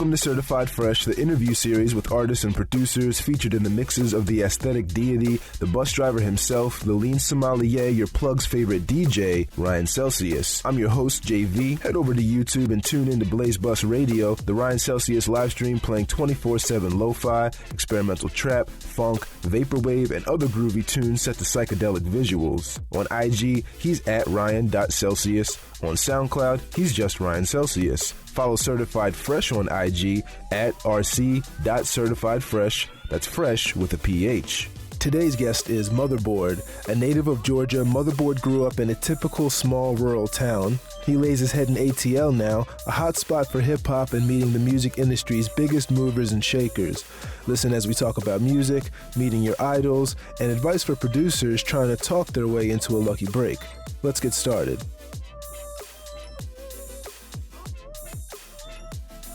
Welcome to Certified Phresh, the interview series with artists and producers featured in the mixes of the aesthetic deity, the bus driver himself, the lean sommelier, your plug's favorite DJ, Ryan Celsius. I'm your host, JV. Head over to YouTube and tune in to Blaze Bus Radio, the Ryan Celsius live stream playing 24/7 lo-fi, experimental trap, funk, vaporwave, and other groovy tunes set to psychedelic visuals. On IG, he's at Ryan.Celsius. On SoundCloud, he's just Ryan Celsius. Follow Certified Phresh on IG at rc.certifiedphresh. That's fresh with a PH. Today's guest is Motherboaard. A native of Georgia, Motherboaard grew up in a typical small rural town. He lays his head in ATL now, a hot spot for hip-hop and meeting the music industry's biggest movers and shakers. Listen as we talk about music, meeting your idols, and advice for producers trying to talk their way into a lucky break. Let's get started.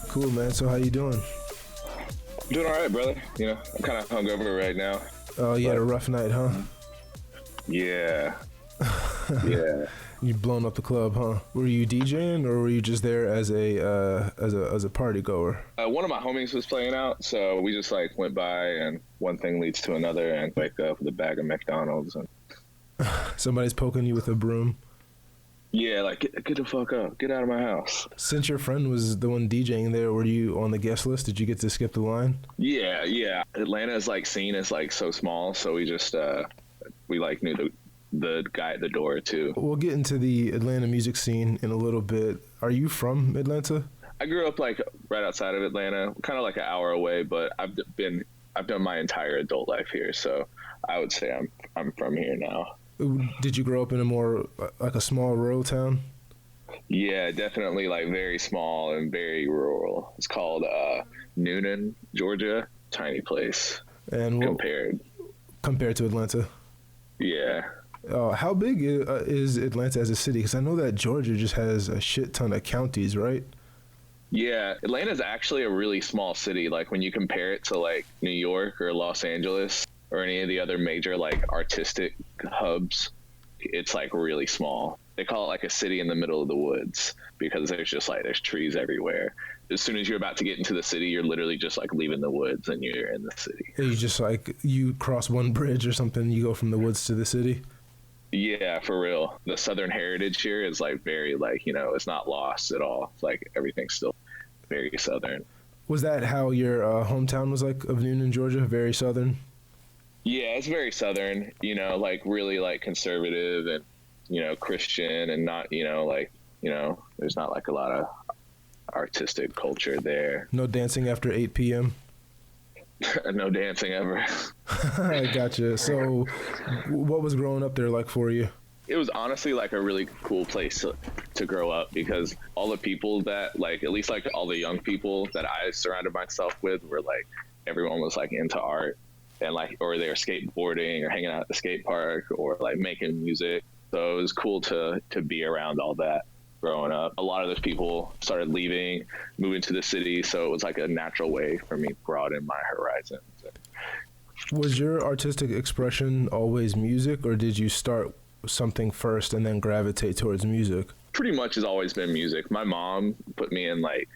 Cool, man. So how you doing? Doing all right, brother. You know, I'm kind of hungover right now. Oh, you had a rough night, huh? Yeah. Yeah. You blown up the club, huh? Were you DJing or were you just there as a party goer? One of my homies was playing out, so we just like went by, and one thing leads to another, and wake up with a bag of McDonald's. And somebody's poking you with a broom. Yeah, like get the fuck up, get out of my house. Since your friend was the one DJing there, were you on the guest list? Did you get to skip the line? Yeah. Atlanta's like scene is like so small, so we just we like knew the guy at the door too. We'll get into the Atlanta music scene in a little bit. Are you from Atlanta? I grew up like right outside of Atlanta, kind of like an hour away, but I've done my entire adult life here, so I would say I'm from here now. Did you grow up in a more like a small rural town? Yeah, definitely like very small and very rural. It's called Noonan, Georgia. Tiny place. And compared to Atlanta? Yeah. How big is Atlanta as a city? Because I know that Georgia just has a shit ton of counties, right? Yeah, Atlanta's actually a really small city. Like when you compare it to like New York or Los Angeles or any of the other major like artistic hubs, it's like really small. They call it like a city in the middle of the woods because there's trees everywhere. As soon as you're about to get into the city, you're literally just like leaving the woods and you're in the city. You just like, you cross one bridge or something, you go from the woods to the city? Yeah, for real. The Southern heritage here is like very like, you know, it's not lost at all. It's like everything's still very Southern. Was that how your hometown was like of Noonan, Georgia? Very Southern? Yeah, it's very Southern, you know, like really like conservative and, you know, Christian and not, you know, like, you know, there's not like a lot of artistic culture there. No dancing after 8 p.m.? No dancing ever. I gotcha. So what was growing up there like for you? It was honestly like a really cool place to grow up because all the people that like, at least like all the young people that I surrounded myself with were like, everyone was like into art. And like, or they were skateboarding or hanging out at the skate park or like making music. So it was cool to be around all that growing up. A lot of those people started leaving, moving to the city. So it was like a natural way for me to broaden my horizons. Was your artistic expression always music, or did you start something first and then gravitate towards music? Pretty much has always been music. My mom put me in like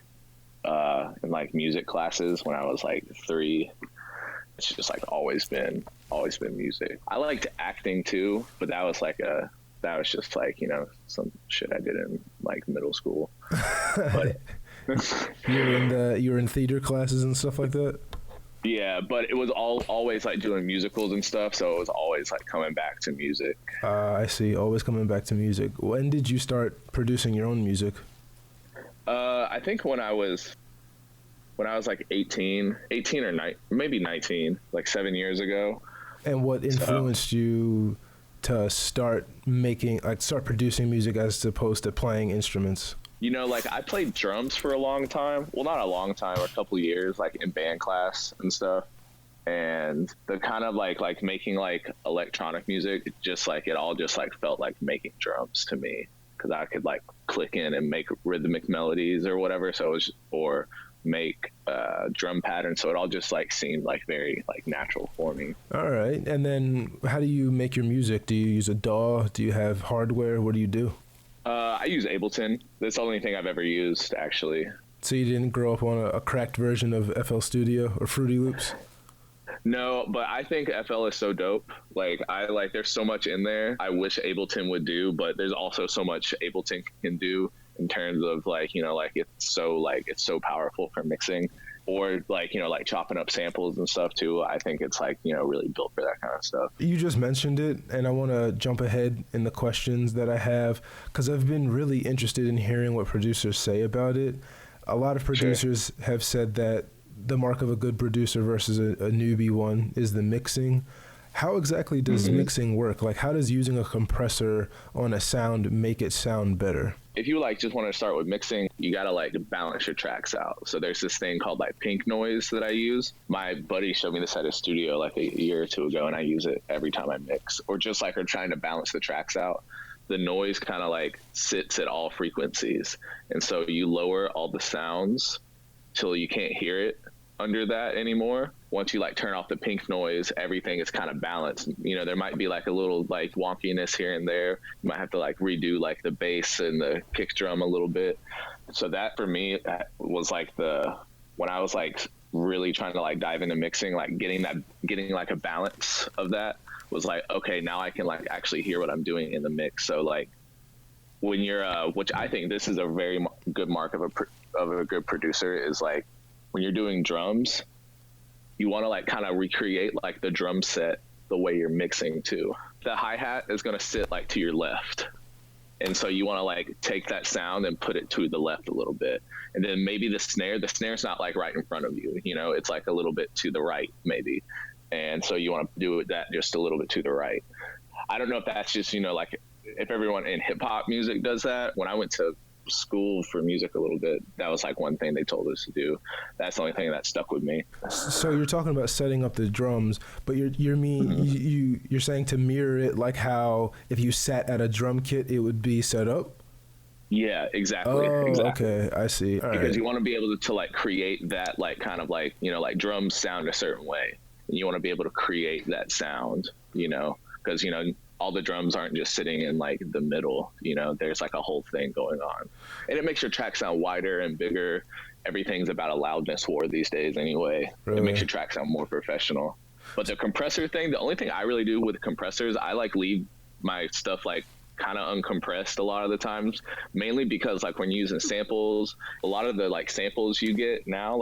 music classes when I was like 3. It's just like always been music. I liked acting too, but that was just like, you know, some shit I did in like middle school. But you were in theater classes and stuff like that? Yeah, but it was always like doing musicals and stuff, so it was always like coming back to music. I see, always coming back to music. When did you start producing your own music? I think when I was like 18 or maybe 19, like 7 years ago. And what influenced you to start producing music as opposed to playing instruments? You know, like I played drums for a long time. Well, not a long time, or a couple of years, like in band class and stuff. And the kind of like making like electronic music, it all just like felt like making drums to me, because I could like click in and make rhythmic melodies or whatever. So it was, or make drum patterns. So it all just like seemed like very like natural for me. All right. And then how do you make your music? Do you use a DAW? Do you have hardware? What do you do? I use Ableton. That's the only thing I've ever used, actually. So you didn't grow up on a cracked version of FL Studio or Fruity Loops? No, but I think FL is so dope. Like there's so much in there I wish Ableton would do, but there's also so much Ableton can do in terms of like, it's so powerful for mixing, or like, chopping up samples and stuff too. I think it's like, really built for that kind of stuff. You just mentioned it, and I want to jump ahead in the questions that I have, because I've been really interested in hearing what producers say about it. A lot of producers have said that the mark of a good producer versus a newbie one is the mixing. How exactly does mixing work? Like, how does using a compressor on a sound make it sound better? If you just want to start with mixing, you got to balance your tracks out. So there's this thing called pink noise that I use. My buddy showed me this at his studio a year or two ago, and I use it every time I mix, or just are trying to balance the tracks out. The noise kind of sits at all frequencies. And so you lower all the sounds till you can't hear it under that anymore. Once you turn off the pink noise, everything is kind of balanced. There might be a little wonkiness here and there. You might have to redo the bass and the kick drum a little bit. So that for me was when I was really trying to dive into mixing, getting a balance of that was okay, now I can actually hear what I'm doing in the mix. So when you're which I think this is a very good mark of a good producer, is when you're doing drums, you want to kind of recreate the drum set the way you're mixing too. The hi-hat is going to sit to your left, and so you want to take that sound and put it to the left a little bit. And then maybe the snare's not right in front of you, it's a little bit to the right maybe, and so you want to do that just a little bit to the right. I don't know if that's just if everyone in hip-hop music does that. When I went to school for music a little bit, that was one thing they told us to do. That's the only thing that stuck with me. So you're talking about setting up the drums, but you're saying to mirror it how if you sat at a drum kit it would be set up? Yeah, exactly. Oh, exactly. Okay, I see. All because right. You want to be able to create that kind of drums sound a certain way, and you want to be able to create that sound, because all the drums aren't just sitting in the middle, there's a whole thing going on, and it makes your track sound wider and bigger. Everything's about a loudness war these days anyway. Really? It makes your track sound more professional. But the compressor thing, the only thing I really do with compressors, I leave my stuff kind of uncompressed a lot of the times, mainly because when you're using samples, a lot of the samples you get now,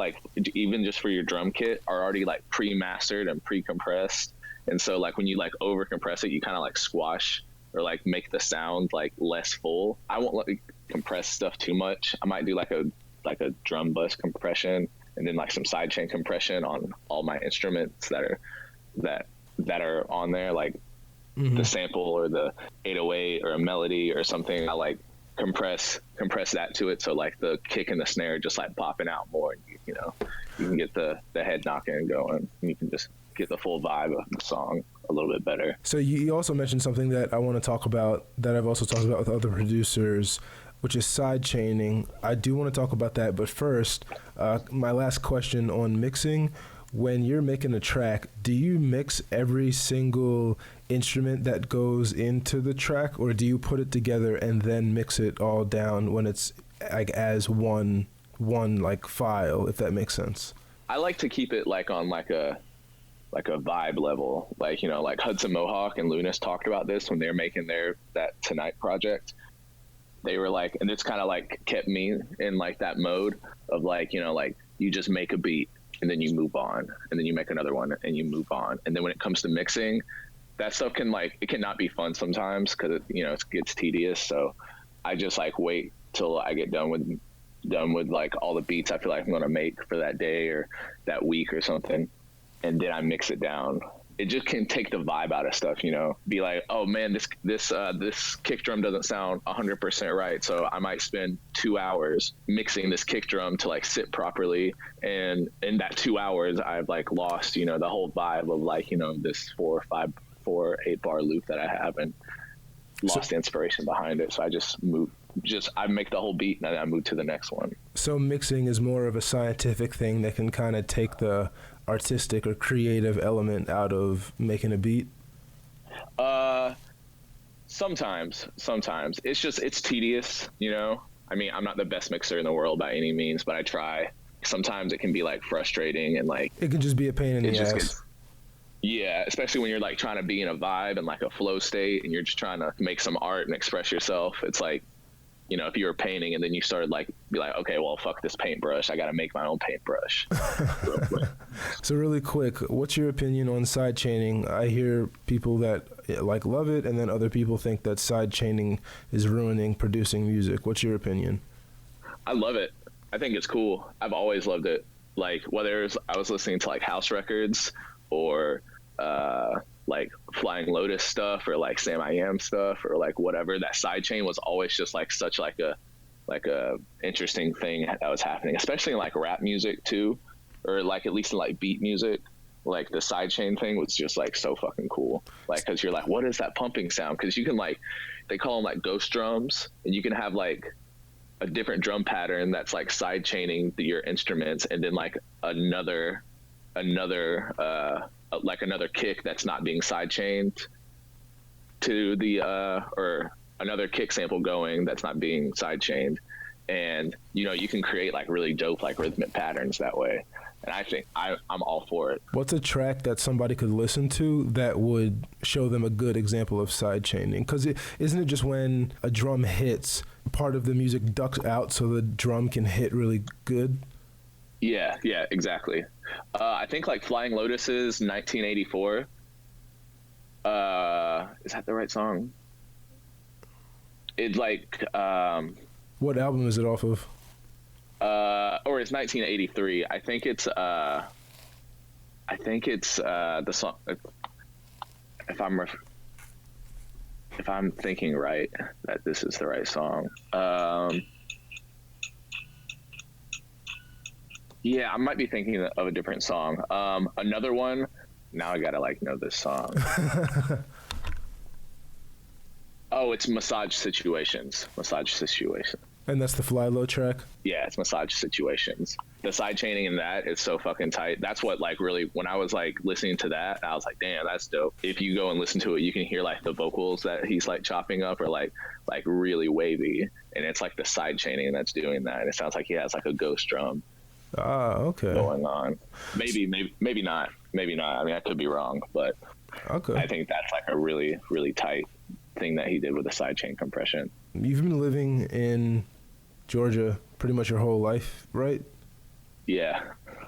even just for your drum kit, are already pre-mastered and pre-compressed. And so when you over compress it, you kind of squash or make the sound less full. I won't compress stuff too much. I might do a drum bus compression, and then some sidechain compression on all my instruments that are on there, the sample or the 808 or a melody or something. I compress that to it, so the kick and the snare just popping out more. You can get the head knocking and going, and you can just get the full vibe of the song a little bit better. So you also mentioned something that I want to talk about, that I've also talked about with other producers, which is side chaining. I do want to talk about that, but first, my last question on mixing. When you're making a track, do you mix every single instrument that goes into the track, or do you put it together and then mix it all down when it's as one file, if that makes sense? I like to keep it on a vibe level, Hudson Mohawk and Lunas talked about this when they were making that Tonight project. They were and it's kind of kept me in that mode of you just make a beat and then you move on, and then you make another one and you move on. And then when it comes to mixing, that stuff can it cannot be fun sometimes, because it gets tedious. So I just wait till I get done with all the beats I feel I'm going to make for that day or that week or something, and then I mix it down. It just can take the vibe out of stuff, be oh man, this kick drum doesn't sound 100% right. So I might spend 2 hours mixing this kick drum to sit properly. And in that 2 hours, I've lost, the whole vibe of this 4 or 8 bar loop that I have, and lost the inspiration behind it. So I I make the whole beat and then I move to the next one. So mixing is more of a scientific thing that can kind of take the artistic or creative element out of making a beat? Sometimes it's tedious, I mean, I'm not the best mixer in the world by any means, but I try. Sometimes it can be like frustrating and like It can just be a pain in the ass. Yeah, especially when you're like trying to be in a vibe and like a flow state and you're just trying to make some art and express yourself. It's like, you know, if you were painting and then you started like, be like, okay, well, fuck this paintbrush. I got to make my own paintbrush. So really quick, what's your opinion on side chaining? I hear people that like love it, and then other people think that side chaining is ruining producing music. What's your opinion? I love it. I think it's cool. I've always loved it. Like whether it's, I was listening to like house records or like Flying Lotus stuff or like Sam I Am stuff or like whatever, that side chain was always just like such like a interesting thing that was happening, especially in like rap music too, or like at least in like beat music. Like the side chain thing was just like so fucking cool. Like, cause you're like, what is that pumping sound? Cause you can like, they call them like ghost drums, and you can have like a different drum pattern that's like side chaining your instruments, and then like another like another kick that's not being side chained to the or another kick sample going that's not being side chained. And you know, you can create like really dope like rhythmic patterns that way, and I think I'm all for it. What's a track that somebody could listen to that would show them a good example of side chaining? Because isn't it just when a drum hits, part of the music ducks out so the drum can hit really good? Yeah, exactly. I think like Flying Lotus's 1984. Is that the right song? It's like what album is it off of? Or it's 1983. I think it's the song. If I'm thinking right, that this is the right song. Yeah, I might be thinking of a different song. Another one. Now I gotta like know this song. Oh, it's Massage Situations. Massage Situations. And that's the Fly Low track? Yeah, it's Massage Situations. The side chaining in that is so fucking tight. That's what like really, when I was like listening to that, I was like, damn, that's dope. If you go and listen to it, you can hear like the vocals that he's like chopping up are like really wavy, and it's like the side chaining that's doing that. And it sounds like he has like a ghost drum. Ah, okay. Going on. Maybe not. Maybe not. I mean, I could be wrong, but okay. I think that's like a really, really tight thing that he did with the sidechain compression. You've been living in Georgia pretty much your whole life, right? Yeah.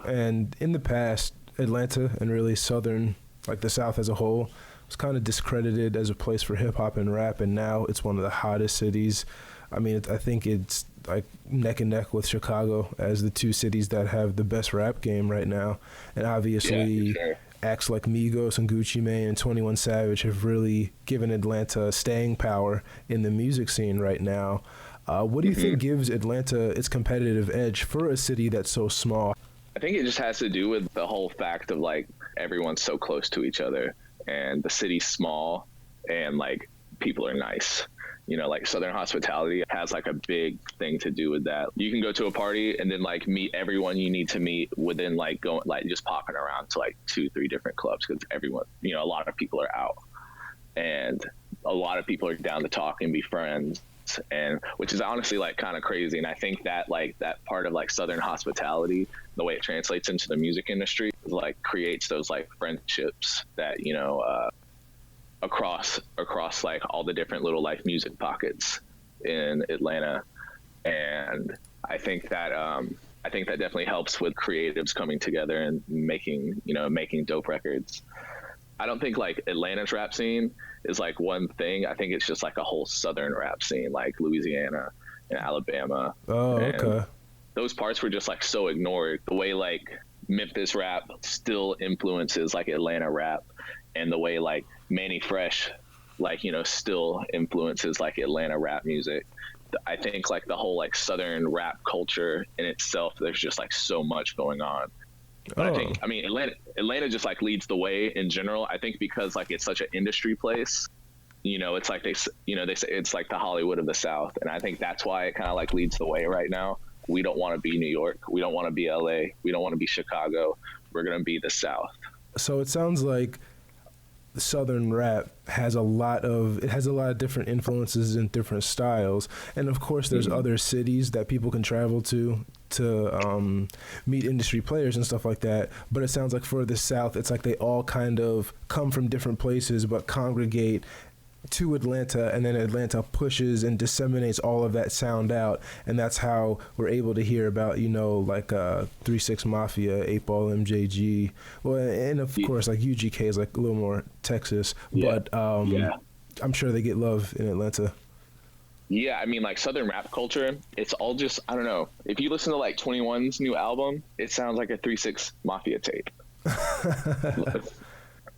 And in the past, Atlanta and really Southern, like the South as a whole, was kind of discredited as a place for hip hop and rap, and now it's one of the hottest cities. I mean, I think it's like neck and neck with Chicago as the two cities that have the best rap game right now. And obviously, acts like Migos and Gucci Mane and 21 Savage have really given Atlanta staying power in the music scene right now. What do you think gives Atlanta its competitive edge for a city that's so small? I think it just has to do with the whole fact of like everyone's so close to each other, and the city's small, and like people are nice. You know, like Southern hospitality has like a big thing to do with that. You can go to a party and then like meet everyone you need to meet within like going like just popping around to like 2-3 different clubs, because everyone, you know, a lot of people are out and a lot of people are down to talk and be friends, and which is honestly like kind of crazy. And I think that like that part of like Southern hospitality, the way it translates into the music industry, like creates those like friendships that, you know, across like all the different little like music pockets in Atlanta. And I think that definitely helps with creatives coming together and making dope records. I don't think like Atlanta's rap scene is like one thing. I think it's just like a whole Southern rap scene, like Louisiana and Alabama. Oh, okay. Those parts were just like so ignored. The way like Memphis rap still influences like Atlanta rap, and the way like Manny Phresh, like, you know, still influences like Atlanta rap music. I think like the whole like Southern rap culture in itself, there's just like so much going on. But I mean, Atlanta just like leads the way in general. I think because like it's such an industry place, you know, it's like they say it's like the Hollywood of the South. And I think that's why it kind of like leads the way right now. We don't want to be New York. We don't want to be LA. We don't want to be Chicago. We're going to be the South. So it sounds like Southern rap has a lot of different influences and different styles, and of course there's other cities that people can travel to meet industry players and stuff like that. But it sounds like for the South, it's like they all kind of come from different places but congregate to Atlanta, and then Atlanta pushes and disseminates all of that sound out, and that's how we're able to hear about, you know, like 3-6 Mafia, 8 Ball, MJG, well, and of course like UGK is like a little more Texas, but I'm sure they get love in Atlanta. Yeah, I mean, like Southern rap culture, it's all just, I don't know. If you listen to like 21's new album, it sounds like a 3-6 Mafia tape.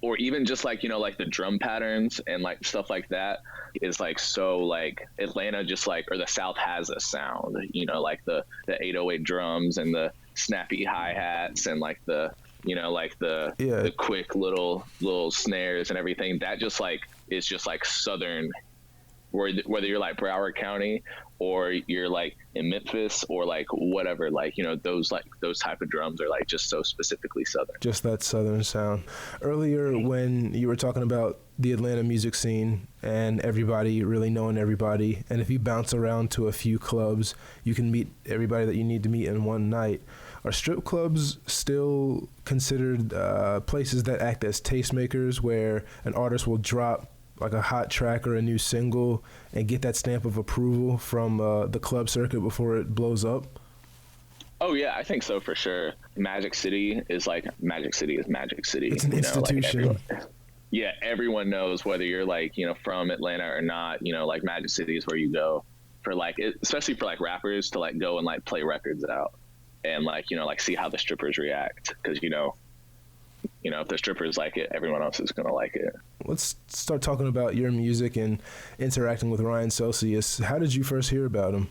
Or even just like, you know, like the drum patterns and like stuff like that is like, so like Atlanta just like, or the South has a sound, you know, like the 808 drums and the snappy hi-hats and like the, you know, like the quick little snares and everything that just like is just like Southern, whether you're like Broward County or you're like in Memphis or like whatever, like, you know, those type of drums are like just so specifically Southern. Just that Southern sound. Earlier when you were talking about the Atlanta music scene and everybody really knowing everybody, and if you bounce around to a few clubs, you can meet everybody that you need to meet in one night. Are strip clubs still considered places that act as tastemakers, where an artist will drop like a hot track or a new single and get that stamp of approval from the club circuit before it blows up? Oh yeah, I think so for sure. Magic City is Magic City. It's an institution. Like everyone knows, whether you're like, you know, from Atlanta or not, you know, like Magic City is where you go for like, especially for like rappers to like go and like play records out and like, you know, like see how the strippers react. Cause you know, if the strippers like it, everyone else is going to like it. Let's start talking about your music and interacting with Ryan Celsius. How did you first hear about him?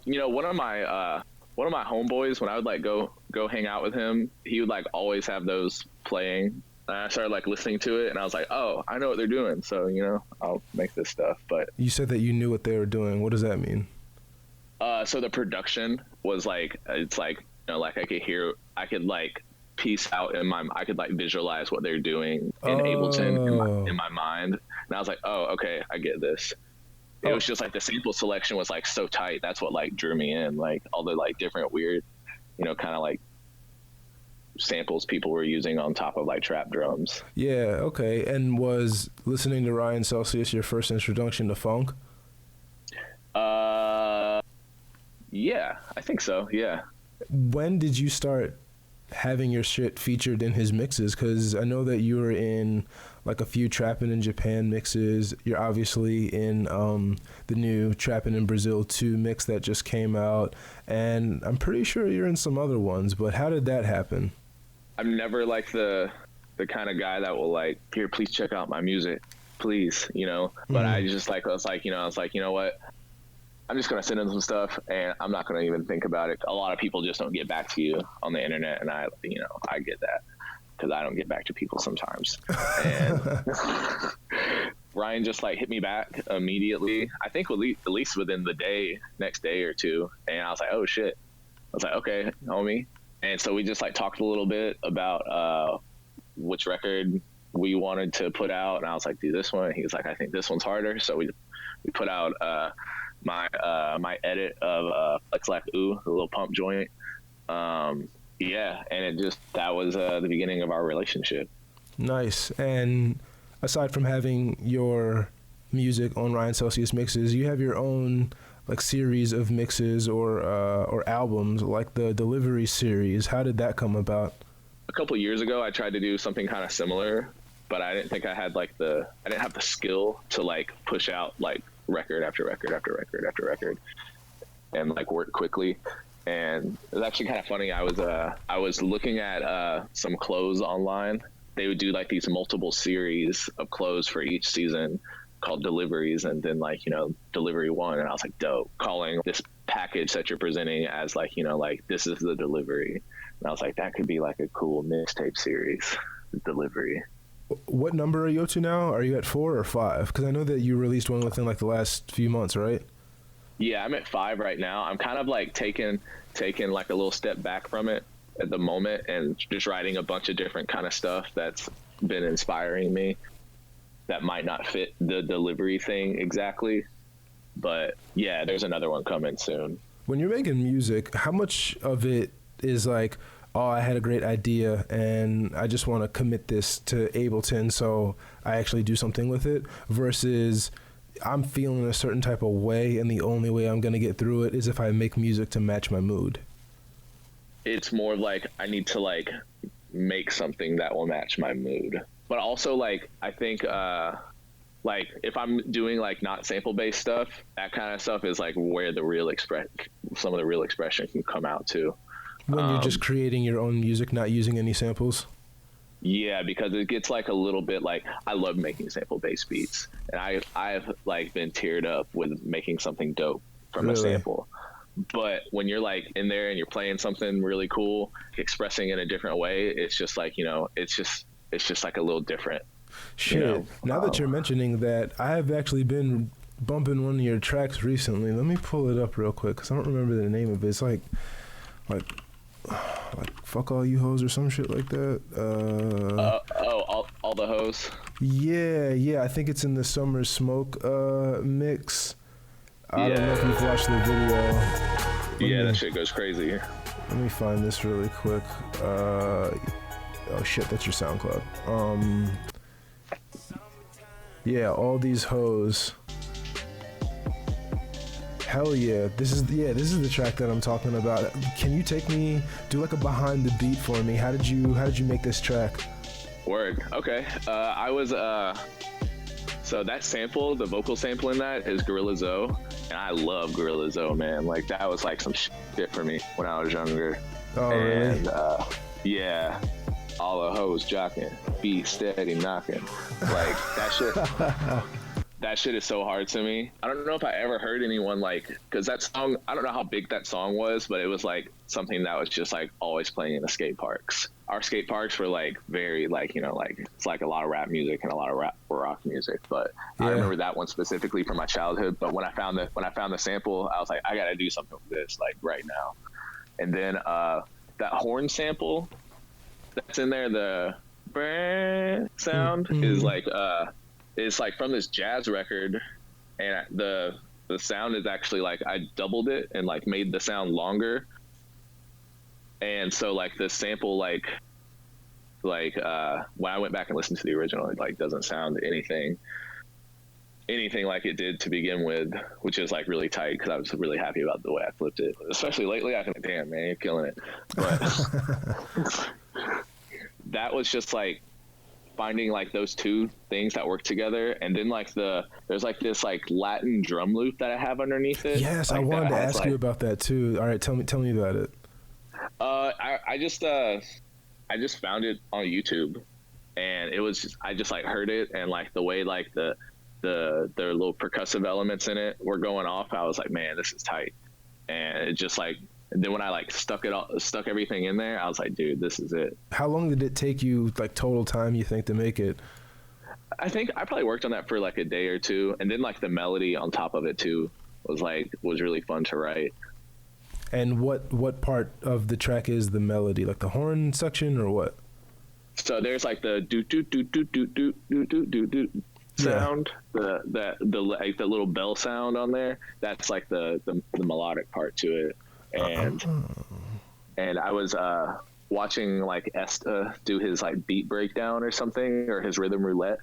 You know, one of my homeboys, when I would like go hang out with him, he would like always have those playing. And I started like listening to it and I was like, oh, I know what they're doing. So, you know, I'll make this stuff. But you said that you knew what they were doing. What does that mean? So the production was like, it's like, you know, like I could like piece out I could like visualize what they're doing in Ableton in my mind. And I was like, oh, okay, I get this. It was just like the sample selection was like so tight. That's what like drew me in, like all the like different weird, you know, kind of like samples people were using on top of like trap drums. Yeah, okay. And was listening to Ryan Celsius your first introduction to funk? Yeah, I think so. Yeah. When did you start having your shit featured in his mixes? Because I know that you were in like a few Trappin' in Japan mixes. You're obviously in the new Trappin' in Brazil 2 mix that just came out, and I'm pretty sure you're in some other ones, but how did that happen? I'm never like the kind of guy that will like, here, please check out my music, please, you know. But I just like, I was like, you know what, I'm just gonna send in some stuff and I'm not gonna even think about it. A lot of people just don't get back to you on the internet, and I get that because I don't get back to people sometimes. And Ryan just like hit me back immediately. I think at least within the next day or two, and I was like, oh shit. I was like, okay, homie. And so we just like talked a little bit about which record we wanted to put out, and I was like, do this one. He was like, I think this one's harder. So we put out my edit of Flex Like Ooh, the little pump joint. And that was the beginning of our relationship. Nice. And aside from having your music on Ryan Celsius mixes, you have your own like series of mixes or albums, like the Delivery series. How did that come about? A couple years ago, I tried to do something kind of similar, but I didn't think I had I didn't have the skill to like push out like record after record after record after record and like work quickly. And it was actually kind of funny. I was looking at some clothes online. They would do like these multiple series of clothes for each season called deliveries, and then like, you know, delivery 1, and I was like, dope, calling this package that you're presenting as like, you know, like this is the delivery. And I was like, that could be like a cool mixtape series, delivery. What number are you up to now? Are you at 4 or 5? Because I know that you released one within like the last few months, right? Yeah, I'm at 5 right now. I'm kind of like taking like a little step back from it at the moment and just writing a bunch of different kind of stuff that's been inspiring me that might not fit the delivery thing exactly. But yeah, there's another one coming soon. When you're making music, how much of it is like, oh, I had a great idea and I just want to commit this to Ableton so I actually do something with it, versus I'm feeling a certain type of way and the only way I'm going to get through it is if I make music to match my mood? It's more like I need to like make something that will match my mood. But also like I think like if I'm doing like not sample based stuff, that kind of stuff is like where the real some of the real expression can come out too. When you're just creating your own music, not using any samples? Yeah, because it gets like a little bit like, I love making sample based beats, and I've like been teared up with making something dope from a sample. But when you're like in there and you're playing something really cool, expressing in a different way, it's just like, you know, it's just like a little different. Shit. You know? Now that you're mentioning that, I have actually been bumping one of your tracks recently. Let me pull it up real quick because I don't remember the name of it. It's like fuck all you hoes or some shit like that. All the hoes. Yeah. I think it's in the Summer Smoke mix. I don't know if you've watched the video. That shit goes crazy. Let me find this really quick. Oh shit, that's your SoundCloud. Yeah, all these hoes. Hell yeah, this is the track that I'm talking about. Can you do like a behind the beat for me? How did you make this track? Word. Okay. I was so that sample, the vocal sample in that is Gorilla Zoe, and I love Gorilla Zoe, man. Like that was like some shit for me when I was younger. Oh, and really? Yeah, all the hoes jocking, be steady knocking, like that shit. That shit is so hard to me. I don't know if I ever heard anyone like, because that song, I don't know how big that song was, but it was like something that was just like always playing in the skate parks. Our skate parks were like very like, you know, like it's like a lot of rap music and a lot of rock music. But I remember that one specifically from my childhood. But when I found the sample, I was like, I gotta do something with this like right now. And then that horn sample that's in there, the brand sound is like it's like from this jazz record, and the sound is actually like I doubled it and like made the sound longer, and so like the sample like when I went back and listened to the original, it like doesn't sound anything like it did to begin with, which is like really tight because I was really happy about the way I flipped it. Especially lately, I can damn man, you're killing it. But that was just like finding like those two things that work together, and then like there's like this like Latin drum loop that I have underneath it. Yes, like, I wanted to ask you about that too. All right, tell me about it. I just found it on YouTube, and it was just, I just like heard it, and like the way like the little percussive elements in it were going off, I was like, man, this is tight. And it just like, and then when I like stuck everything in there, I was like, dude, this is it. How long did it take you, like total time, you think, to make it? I think I probably worked on that for like a day or two, and then like the melody on top of it too was really fun to write. And what part of the track is the melody, like the horn section or what? So there's like the do do do do do do do do do do sound, the like the little bell sound on there. That's like the melodic part to it. And I was watching like Esta do his like beat breakdown or something, or his rhythm roulette.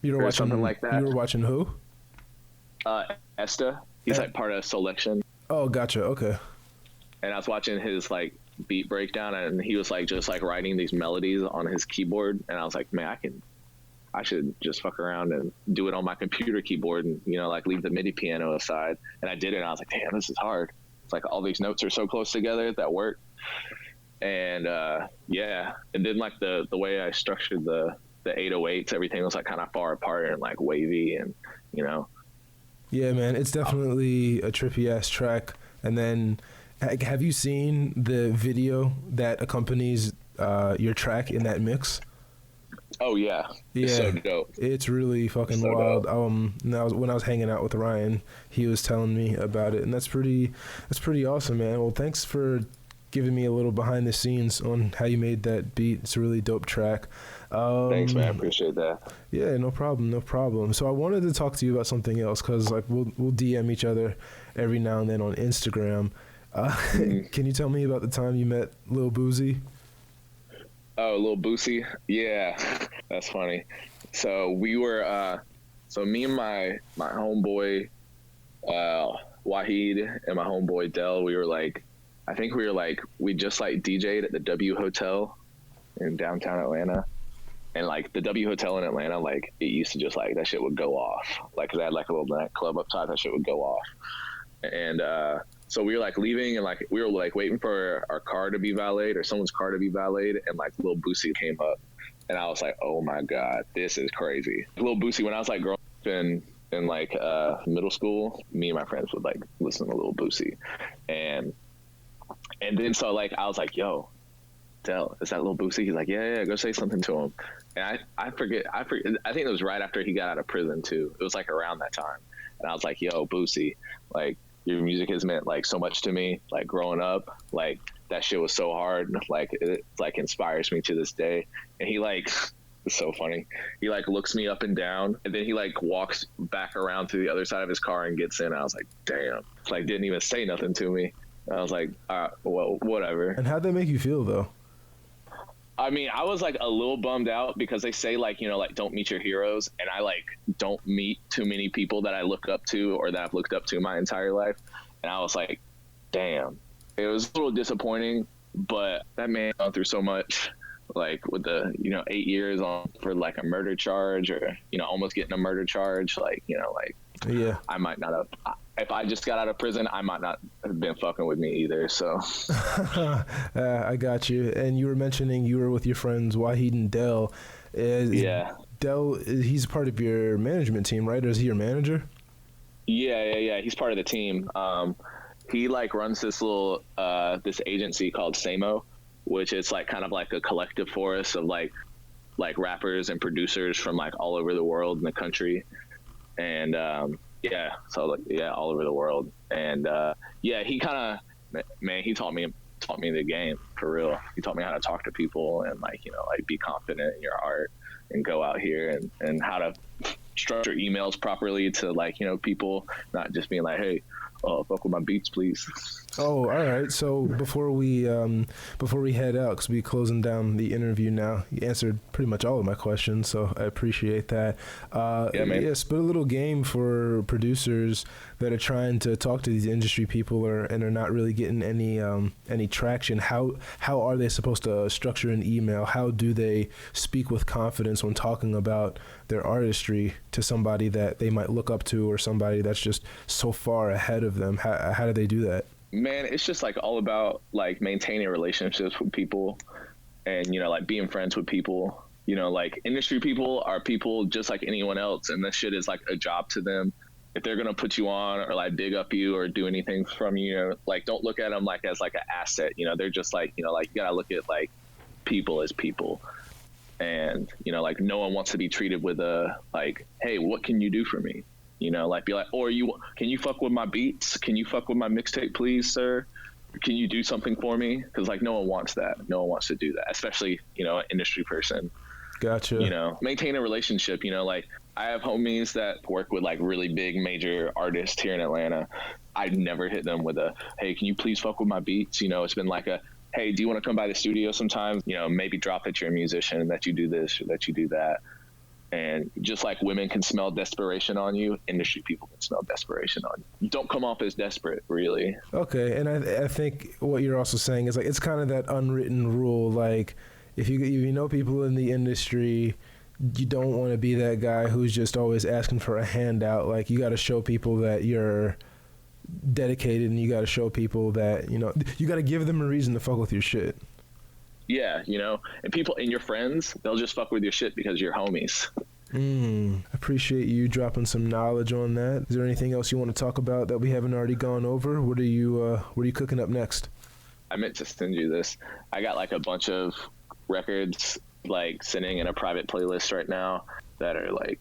You were watching something like that. You were watching who? Esta. He's like part of Selection. Oh, gotcha. Okay. And I was watching his like beat breakdown, and he was like just like writing these melodies on his keyboard, and I was like, man, I should just fuck around and do it on my computer keyboard, and you know, like leave the MIDI piano aside. And I did it, and I was like, damn, this is hard. It's like all these notes are so close together that work. And and then like the way I structured the 808s, everything was like kind of far apart and like wavy, and you know. Yeah, man, it's definitely a trippy ass track. And then have you seen the video that accompanies your track in that mix? Oh yeah, it's so dope. It's really fucking so wild. When I was hanging out with Ryan, he was telling me about it, and that's pretty awesome, man. Well, thanks for giving me a little behind the scenes on how you made that beat. It's a really dope track. Thanks, man. I appreciate that. Yeah, no problem, no problem. So I wanted to talk to you about something else because like we'll DM each other every now and then on Instagram. Can you tell me about the time you met Lil Boosie? Oh, Lil Boosie? Yeah, that's funny. So we were, so me and my homeboy Wahid and my homeboy Dell, we were like, I think we were like, we just like DJ'd at the W Hotel in downtown Atlanta. And like the W Hotel in Atlanta, like it used to just like that shit would go off. Like 'cause they had like a little nightclub up top, that shit would go off. And so we were like leaving, and like we were like waiting for our car to be valeted or someone's car to be valeted, and like Lil Boosie came up, and I was like, oh my god, this is crazy. Lil Boosie, when I was like growing up in like middle school, me and my friends would like listen to Lil Boosie, and then so like I was like, yo, Del, is that Lil Boosie? He's like, yeah, go say something to him. And I forget. I think it was right after he got out of prison too. It was like around that time. And I was like, yo, Boosie, like your music has meant like so much to me. Like growing up, like that shit was so hard. Like it like inspires me to this day. And he like, it's so funny. He like looks me up and down, and then he like walks back around to the other side of his car and gets in. I was like, damn. Like didn't even say nothing to me. I was like, well, whatever. And how'd that make you feel though? I mean, I was like a little bummed out because they say like, you know, like don't meet your heroes. And I like don't meet too many people that I look up to or that I've looked up to my entire life. And I was like, damn, it was a little disappointing, but that man gone through so much, like with the, you know, 8 years on for like a murder charge or, you know, almost getting a murder charge. Like, you know, like, yeah, I might not have, if I just got out of prison, I might not have been fucking with me either. So I got you. And you were mentioning you were with your friends Wahid and Dell. Yeah. Dell, he's part of your management team, right? Or is he your manager? Yeah. He's part of the team. He like runs this little this agency called Samo, which is like kind of like a collective force of like rappers and producers from like all over the world in the country. And so like all over the world. And he kind of, man, he taught me the game for real. He taught me how to talk to people and like, you know, like be confident in your art and go out here and how to structure emails properly to like, you know, people, not just being like, hey, fuck with my beats, please. Oh, all right. So before we head out, because we're closing down the interview now, you answered pretty much all of my questions, so I appreciate that. Yeah, spit a little game for producers that are trying to talk to these industry people and are not really getting any traction. How are they supposed to structure an email? How do they speak with confidence when talking about their artistry to somebody that they might look up to or somebody that's just so far ahead of them? How do they do that? Man, it's just like all about like maintaining relationships with people and, you know, like being friends with people. You know, like industry people are people just like anyone else, and this shit is like a job to them. If they're gonna put you on or like big up you or do anything from you, you know, like don't look at them like as like an asset. You know, they're just like, you know, like you gotta look at like people as people. And, you know, like no one wants to be treated with a like, hey, what can you do for me? You know, like be like, or can you fuck with my beats? Can you fuck with my mixtape, please, sir? Can you do something for me? Because like no one wants that. No one wants to do that, especially, you know, an industry person. Gotcha. You know, maintain a relationship. You know, like I have homies that work with like really big major artists here in Atlanta. I'd never hit them with a, hey, can you please fuck with my beats? You know, it's been like a, hey, do you want to come by the studio sometime? You know, maybe drop that you're a musician, that you do this or that you do that. And just like women can smell desperation on you, industry people can smell desperation on you. Don't come off as desperate, really. Okay, and I think what you're also saying is like it's kind of that unwritten rule. Like if you know people in the industry, you don't want to be that guy who's just always asking for a handout. Like you got to show people that you're dedicated, and you got to show people that, you know, you got to give them a reason to fuck with your shit. Yeah, you know, and people and your friends, they'll just fuck with your shit because you're homies. Appreciate you dropping some knowledge on that. Is there anything else you want to talk about that we haven't already gone over? What are you cooking up next? I meant to send you this. I got like a bunch of records like sitting in a private playlist right now that are like,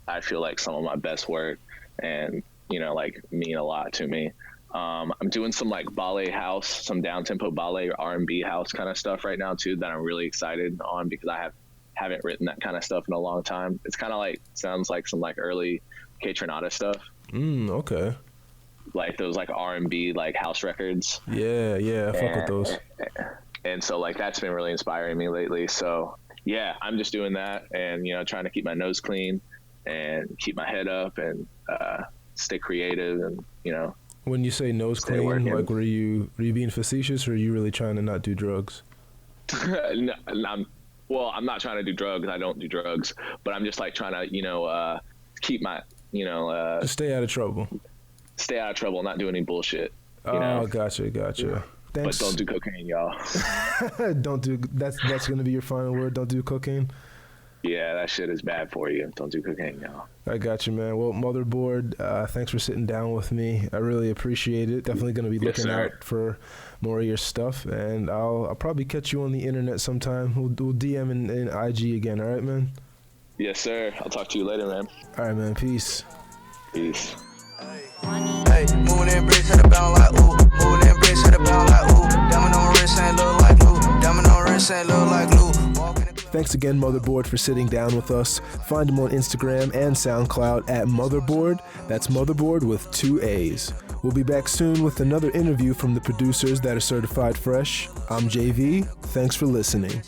I feel like some of my best work and, you know, like mean a lot to me. I'm doing some like ballet house, some down tempo ballet or R&B house kind of stuff right now too that I'm really excited on because I haven't written that kind of stuff in a long time. It's kind of like, sounds like some like early K Tronada stuff. Okay. Like those like R&B like house records. Yeah, I fuck with those. And so like that's been really inspiring me lately. So yeah, I'm just doing that and, you know, trying to keep my nose clean and keep my head up and stay creative and, you know. When you say nose clean, working. Like were you being facetious or are you really trying to not do drugs? No, I'm not trying to do drugs. I don't do drugs, but I'm just like trying to, you know, keep my, you know, just stay out of trouble. Stay out of trouble, not do any bullshit. You know? Gotcha. Yeah. Thanks. But don't do cocaine, y'all. That's gonna be your final word. Don't do cocaine. Yeah, that shit is bad for you. Don't do cocaine, y'all. I got you, man. Well, Motherboard, thanks for sitting down with me. I really appreciate it. Definitely gonna be looking out for more of your stuff, and I'll probably catch you on the internet sometime. We'll DM and IG again. All right, man. Yes, sir. I'll talk to you later, man. All right, man. Peace. Peace. Hey, moving in bricks at the bound like ooh. Moving in bricks at the bound like ooh. Diamond on wrist ain't look like glue. Diamond on wrist ain't look like glue. Thanks again, Motherboard, for sitting down with us. Find him on Instagram and SoundCloud at Motherboard. That's Motherboard with 2 A's. We'll be back soon with another interview from the producers that are certified fresh. I'm JV. Thanks for listening.